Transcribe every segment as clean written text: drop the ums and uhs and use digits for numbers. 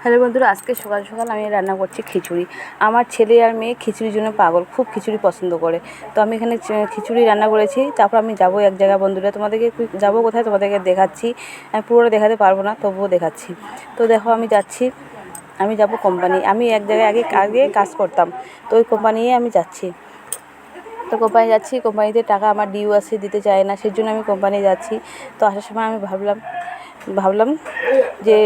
Hello বন্ধুরা, আজকে সকাল সকাল আমি রান্না করছি খিচুড়ি। আমার ছেলে আর মেয়ে খিচুড়ির জন্য পাগল, খুব খিচুড়ি পছন্দ করে। তো আমি এখানে খিচুড়ি রান্না করেছি। তারপর আমি যাবো এক জায়গায় বন্ধুরা, তোমাদেরকে যাবো কোথায় তোমাদেরকে দেখাচ্ছি। আমি পুরোটা দেখাতে পারবো না, তবুও দেখাচ্ছি। তো দেখো আমি যাচ্ছি, আমি যাব কোম্পানি। আমি এক জায়গায় আগে কাজ করতাম, তো ওই কোম্পানিয়ে আমি যাচ্ছি। তো কোম্পানি যাচ্ছি, কোম্পানিতে টাকা আমার ডিউ আছে, দিতে চায় না, সেই জন্য আমি কোম্পানি যাচ্ছি। তো আসার সময় আমি ভাবলাম যে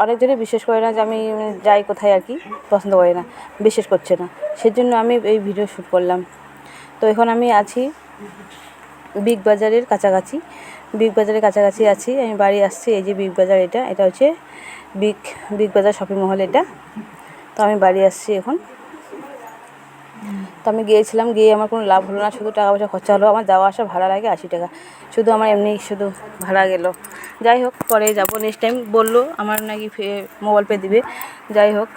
অনেকজনই বিশ্বাস করে না যে আমি যাই কোথায় আর কি, পছন্দ করে না, বিশ্বাস করছে না, সেজন্য আমি এই ভিডিও শ্যুট করলাম। তো এখন আমি আছি বিগ বাজারের কাছাকাছি, আছি। আমি বাড়ি আসছি, এই যে বিগ বাজার, এটা হচ্ছে বিগ বাজার শপিং মহল এটা। তো আমি বাড়ি আসছি এখন। তো আমি গিয়েছিলাম, গিয়ে আমার কোনো লাভ হলো না, শুধু টাকা পয়সা খরচা হলো। আমার যাওয়া আসা ভাড়া লাগে 80 টাকা, শুধু আমার এমনি শুধু ভাড়া গেল। যাই হোক, পরে যাবো নেক্সট টাইম। বললো আমার নাকি মোবাইল পে দিবে। যাই হোক,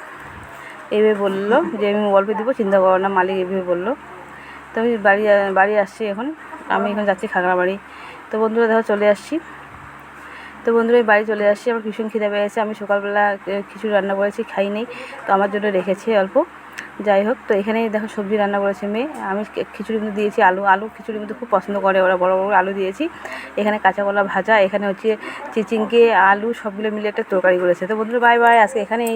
এইভাবে বললো যে আমি মোবাইল পে দিব, চিন্তা করো না, মালিক এইভাবে বললো। তো আমি বাড়ি আসছি এখন। আমি এখন যাচ্ছি খাগড়াবাড়ি। তো বন্ধুরা দেখো চলে আসছি। তো বন্ধুরা বাড়ি চলে আসছি, আমার ভীষণ খিদে পেয়েছে। আমি সকালবেলা খিচুড়ি রান্না করেছি, খাই নেই, তো আমার জন্য রেখেছি অল্প। যাই হোক, তো এখানে দেখো সবজি রান্না করেছে মেয়ে। আমি খিচুড়ির মধ্যে দিয়েছি আলু খিচুড়ির মধ্যে খুব পছন্দ করে ওরা, বড় বড় আলু দিয়েছি। এখানে কাঁচা কলা ভাজা, এখানে হচ্ছে চিচিঙ্গে আলু সবগুলো মিলে একটা তরকারি করেছে। তো বন্ধুরা বাই বাই, আজকে এখানে